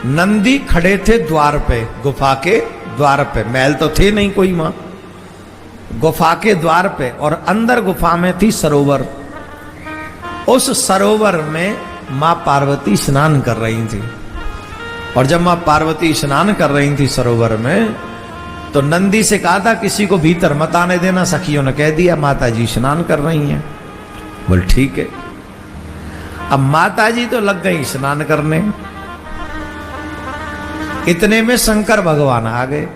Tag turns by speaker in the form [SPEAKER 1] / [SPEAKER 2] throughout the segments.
[SPEAKER 1] नंदी खड़े थे द्वार पे, गुफा के द्वार पे, महल तो थे नहीं कोई मां, गुफा के द्वार पे, और अंदर गुफा में थी सरोवर। उस सरोवर में मां पार्वती स्नान कर रही थी। और जब मां पार्वती स्नान कर रही थी सरोवर में, तो नंदी से कहा था किसी को भीतर मत आने देना। सखियों ने कह दिया माता जी स्नान कर रही हैं। बोल ठीक है। अब माता जी तो लग गई स्नान करने। इतने में शंकर भगवान आ गए।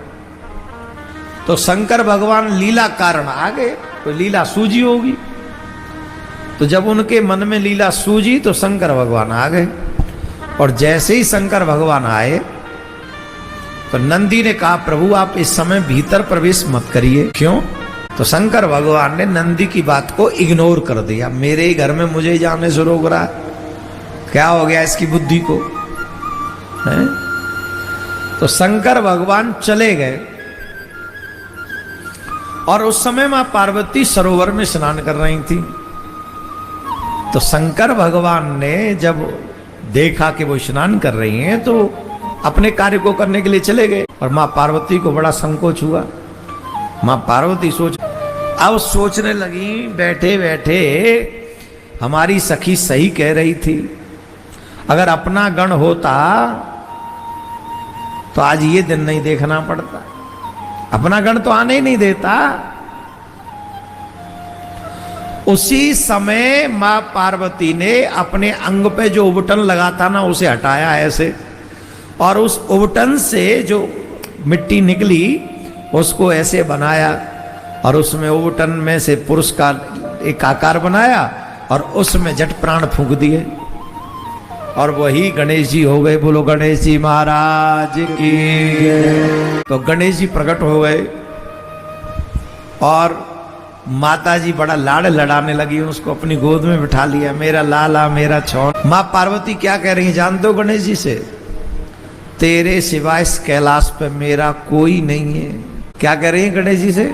[SPEAKER 1] तो शंकर भगवान लीला कारण आ गए, तो लीला सूझी होगी। तो जब उनके मन में लीला सूझी तो शंकर भगवान आ गए। और जैसे ही शंकर भगवान आए तो नंदी ने कहा प्रभु आप इस समय भीतर प्रवेश मत करिए। क्यों? तो शंकर भगवान ने नंदी की बात को इग्नोर कर दिया। मेरे ही घर में मुझे ही जाने से रोक रहा है, क्या हो गया इसकी बुद्धि को है? तो शंकर भगवान चले गए। और उस समय मां पार्वती सरोवर में स्नान कर रही थी। तो शंकर भगवान ने जब देखा कि वो स्नान कर रही हैं तो अपने कार्य को करने के लिए चले गए। और मां पार्वती को बड़ा संकोच हुआ। मां पार्वती अब सोचने लगी बैठे बैठे हमारी सखी सही कह रही थी। अगर अपना गण होता तो आज ये दिन नहीं देखना पड़ता। अपना गण तो आने ही नहीं देता। उसी समय मां पार्वती ने अपने अंग पे जो उबटन लगा था ना उसे हटाया ऐसे, और उस उबटन से जो मिट्टी निकली उसको ऐसे बनाया, और उसमें उबटन में से पुरुष का एक आकार बनाया और उसमें जट प्राण फूंक दिए, और वही गणेश जी हो गए। बोलो गणेश जी महाराज की। तो गणेश जी प्रकट हो गए और माता जी बड़ा लाड़ लड़ाने लगी, उसको अपनी गोद में बिठा लिया। मेरा लाला मेरा छौन। मां पार्वती क्या कह रही है जानते हो गणेश जी से? तेरे सिवाय इस कैलाश पे मेरा कोई नहीं है। क्या कह रही है गणेश जी से?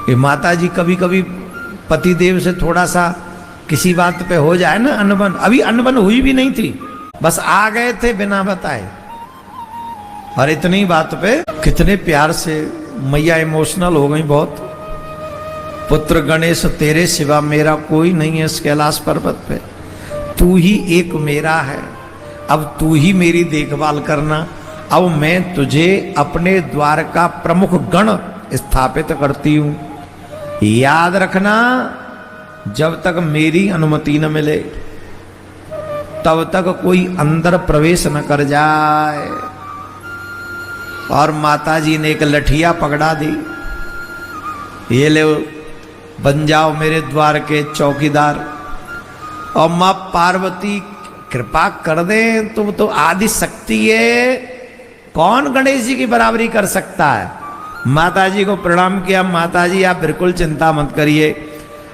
[SPEAKER 1] ये माता जी कभी कभी पति देव से थोड़ा सा किसी बात पे हो जाए ना अनबन, अभी अनबन हुई भी नहीं थी, बस आ गए थे बिना बताए, और इतनी बात पे कितने प्यार से मैया इमोशनल हो गई बहुत। पुत्र गणेश तेरे सिवा मेरा कोई नहीं है इस कैलाश पर्वत पे, तू ही एक मेरा है। अब तू ही मेरी देखभाल करना। अब मैं तुझे अपने द्वार का प्रमुख गण स्थापित करती हूं। याद रखना जब तक मेरी अनुमति न मिले तब तक कोई अंदर प्रवेश न कर जाए। और माता जी ने एक लठिया पकड़ा दी, ये ले बन जाओ मेरे द्वार के चौकीदार। और मां पार्वती कृपा कर दे, तुम तो आदि शक्ति है, कौन गणेश जी की बराबरी कर सकता है। माता जी को प्रणाम किया। माता जी आप बिल्कुल चिंता मत करिए,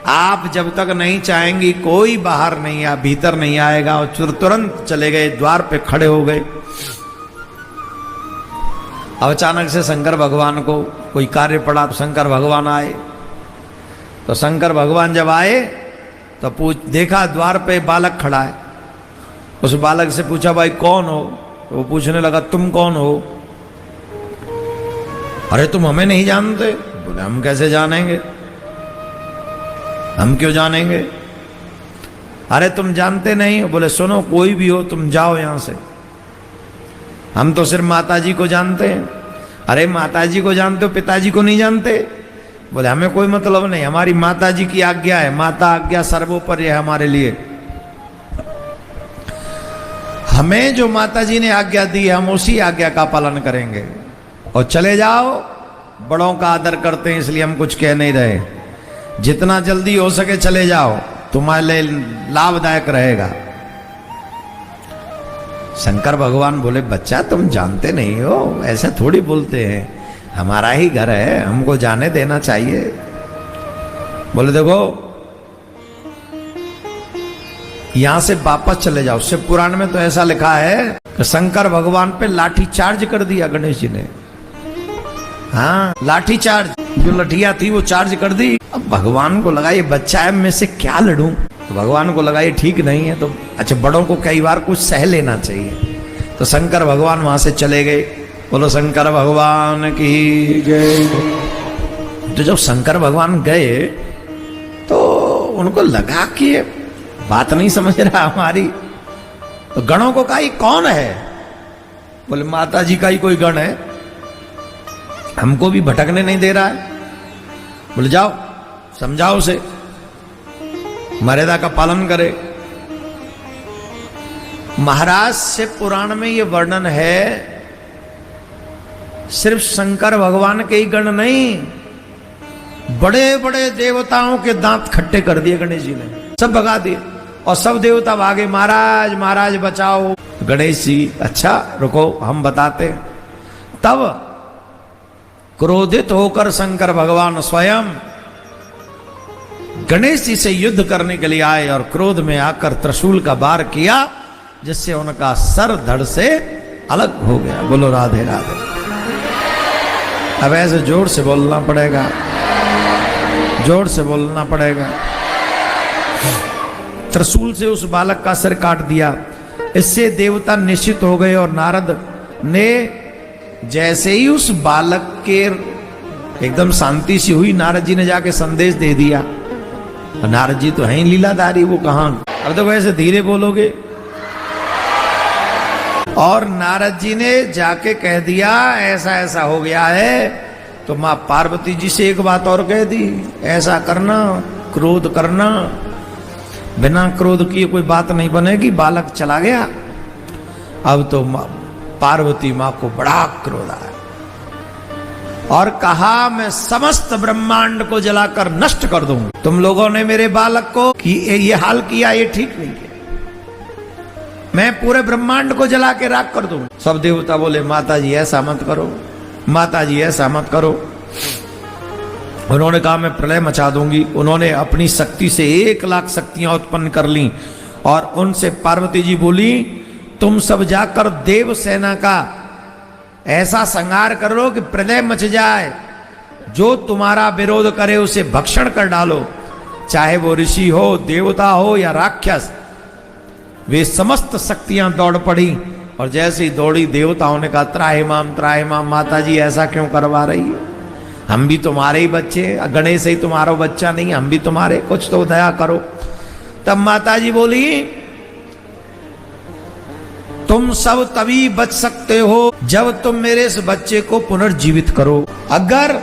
[SPEAKER 1] आप जब तक नहीं चाहेंगी कोई बाहर नहीं आ भीतर नहीं आएगा। और तुरंत चले गए, द्वार पे खड़े हो गए। अब अचानक से शंकर भगवान को कोई कार्य पड़ा तो शंकर भगवान आए। तो शंकर भगवान जब आए तो देखा द्वार पे बालक खड़ा है। उस बालक से पूछा भाई कौन हो? तो वो पूछने लगा तुम कौन हो? अरे तुम हमें नहीं जानते? बोले हम कैसे जानेंगे, हम क्यों जानेंगे? अरे तुम जानते नहीं? बोले सुनो कोई भी हो तुम जाओ यहां से, हम तो सिर्फ माता जी को जानते हैं। अरे माता जी को जानते हो, पिताजी को नहीं जानते? बोले हमें कोई मतलब नहीं, हमारी माता जी की आज्ञा है, माता आज्ञा सर्वोपरि है हमारे लिए। हमें जो माता जी ने आज्ञा दी है हम उसी आज्ञा का पालन करेंगे। और चले जाओ, बड़ों का आदर करते हैं इसलिए हम कुछ कह नहीं रहे। जितना जल्दी हो सके चले जाओ, तुम्हारे लिए लाभदायक रहेगा। शंकर भगवान बोले बच्चा तुम जानते नहीं हो, ऐसे थोड़ी बोलते हैं, हमारा ही घर है, हमको जाने देना चाहिए। बोले देखो यहां से वापस चले जाओ। शिव पुराण में तो ऐसा लिखा है कि शंकर भगवान पे लाठी चार्ज कर दिया गणेश जी ने। हाँ लाठी चार्ज, जो लठिया थी वो चार्ज कर दी। अब भगवान को लगा ये बच्चा है, मैं से क्या लड़ूं? तो भगवान को लगा ये ठीक नहीं है, तो अच्छा बड़ों को कई बार कुछ सह लेना चाहिए। तो शंकर भगवान वहां से चले गए। बोलो शंकर भगवान की जय। तो जब शंकर भगवान गए तो उनको लगा कि ये बात नहीं समझ रहा हमारी। तो गणों को कहा ये कौन है? बोले माता जी का ही कोई गण है, हमको भी भटकने नहीं दे रहा है। बोले जाओ समझाओ उसे, मर्यादा का पालन करे। महाराज शिव पुराण में ये वर्णन है, सिर्फ शंकर भगवान के ही गण नहीं, बड़े बड़े देवताओं के दांत खट्टे कर दिए गणेश जी ने, सब भगा दिए और सब देवता भागे, महाराज महाराज बचाओ। गणेश जी अच्छा रुको हम बताते। तब क्रोधित होकर शंकर भगवान स्वयं गणेश जी से युद्ध करने के लिए आए और क्रोध में आकर त्रिशूल का वार किया, जिससे उनका सर धड़ से अलग हो गया। बोलो राधे राधे। अब ऐसे जोर से बोलना पड़ेगा, जोर से बोलना पड़ेगा। त्रिशूल से उस बालक का सिर काट दिया। इससे देवता निश्चित हो गए और नारद ने जैसे ही उस बालक के एकदम शांति सी हुई, नारद जी ने जाके संदेश दे दिया। नारद जी तो हैं ही लीलाधारी, वो कहां। अब तो वैसे धीरे बोलोगे। और नारद जी ने जाके कह दिया ऐसा ऐसा हो गया है। तो मां पार्वती जी से एक बात और कह दी, ऐसा करना, क्रोध करना, बिना क्रोध किए कोई बात नहीं बनेगी। बालक चला गया। अब तो पार्वती मां को बड़ा क्रोध आया और कहा मैं समस्त ब्रह्मांड को जलाकर नष्ट कर दूंगी। तुम लोगों ने मेरे बालक को कि ये हाल किया, ये ठीक नहीं किया, मैं पूरे ब्रह्मांड को जला के राख कर दूंगी। सब देवता बोले माता जी ऐसा मत करो, माता जी ऐसा मत करो। उन्होंने कहा मैं प्रलय मचा दूंगी। उन्होंने अपनी शक्ति से 1,00,000 शक्तियां उत्पन्न कर ली और उनसे पार्वती जी बोली तुम सब जाकर देव सेना का ऐसा संहार कर लो कि प्रलय मच जाए, जो तुम्हारा विरोध करे उसे भक्षण कर डालो, चाहे वो ऋषि हो, देवता हो या राक्षस। वे समस्त शक्तियां दौड़ पड़ी और जैसे ही दौड़ी देवताओं ने कहा त्राहिमाम माता जी ऐसा क्यों करवा रही है, हम भी तुम्हारे ही बच्चे, गणेश ही तुम्हारा बच्चा नहीं, हम भी तुम्हारे, कुछ तो दया करो। तब माता जी बोली तुम सब तभी बच सकते हो जब तुम मेरे इस बच्चे को पुनर्जीवित करो। अगर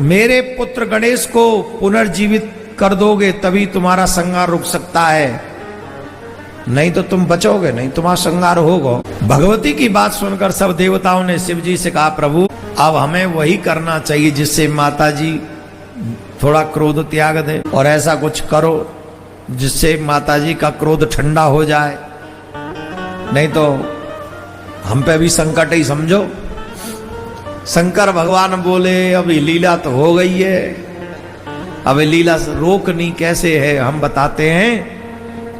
[SPEAKER 1] मेरे पुत्र गणेश को पुनर्जीवित कर दोगे तभी तुम्हारा संहार रुक सकता है, नहीं तो तुम बचोगे नहीं, तुम्हारा संहार होगा। भगवती की बात सुनकर सब देवताओं ने शिव जी से कहा प्रभु अब हमें वही करना चाहिए जिससे माता जी थोड़ा क्रोध त्याग दे, और ऐसा कुछ करो जिससे माता जी का क्रोध ठंडा हो जाए, नहीं तो हम पे भी संकट ही समझो। शंकर भगवान बोले अब ये लीला तो हो गई है, अब ये लीला रोकनी कैसे है हम बताते हैं।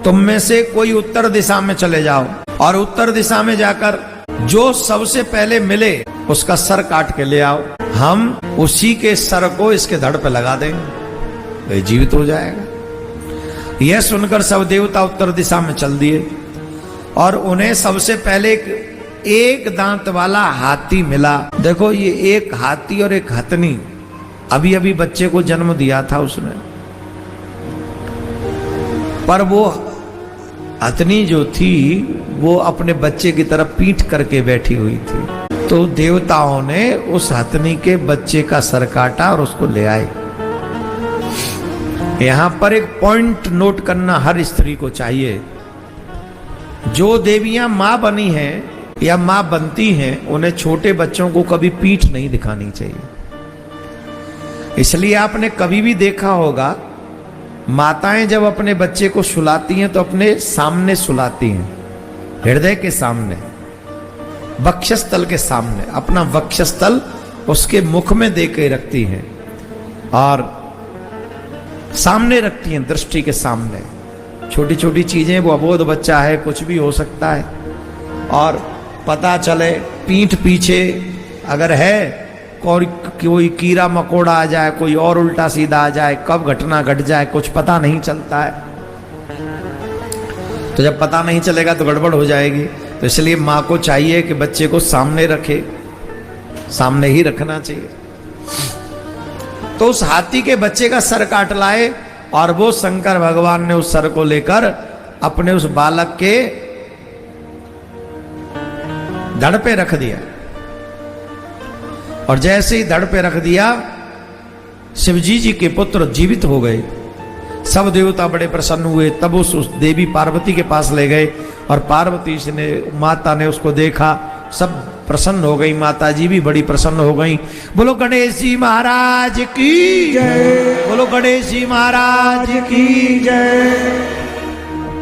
[SPEAKER 1] तुम में से कोई उत्तर दिशा में चले जाओ और उत्तर दिशा में जाकर जो सबसे पहले मिले उसका सर काट के ले आओ, हम उसी के सर को इसके धड़ पे लगा देंगे, वह जीवित हो जाएगा। यह सुनकर सब देवता उत्तर दिशा में चल दिए और उन्हें सबसे पहले एक दांत वाला हाथी मिला। देखो ये एक हाथी और एक हथनी अभी अभी बच्चे को जन्म दिया था उसने, पर वो हथनी जो थी वो अपने बच्चे की तरफ पीठ करके बैठी हुई थी। तो देवताओं ने उस हथनी के बच्चे का सर काटा और उसको ले आए। यहां पर एक पॉइंट नोट करना हर स्त्री को चाहिए, जो देवियां मां बनी हैं या मां बनती हैं उन्हें छोटे बच्चों को कभी पीठ नहीं दिखानी चाहिए। इसलिए आपने कभी भी देखा होगा माताएं जब अपने बच्चे को सुलाती हैं तो अपने सामने सुलाती हैं, हृदय के सामने, वक्षस्थल के सामने, अपना वक्षस्थल उसके मुख में दे के रखती हैं और सामने रखती हैं, दृष्टि के सामने। छोटी छोटी चीजें, वो अबोध बच्चा है, कुछ भी हो सकता है, और पता चले पीठ पीछे अगर है कोई कीड़ा मकोड़ा आ जाए, कोई और उल्टा सीधा आ जाए, कब घटना घट जाए कुछ पता नहीं चलता है। तो जब पता नहीं चलेगा तो गड़बड़ हो जाएगी। तो इसलिए माँ को चाहिए कि बच्चे को सामने रखे, सामने ही रखना चाहिए। तो उस हाथी के बच्चे का सर काट लाए और वो शंकर भगवान ने उस सर को लेकर अपने उस बालक के धड़ पे रख दिया। और जैसे ही धड़ पे रख दिया, शिवजी जी के पुत्र जीवित हो गए। सब देवता बड़े प्रसन्न हुए। तब उस देवी पार्वती के पास ले गए और पार्वती ने, माता ने उसको देखा, सब प्रसन्न हो गई। माता जी भी बड़ी प्रसन्न हो गई। बोलो गणेश जी महाराज की जय, बोलो गणेश जी महाराज की जय।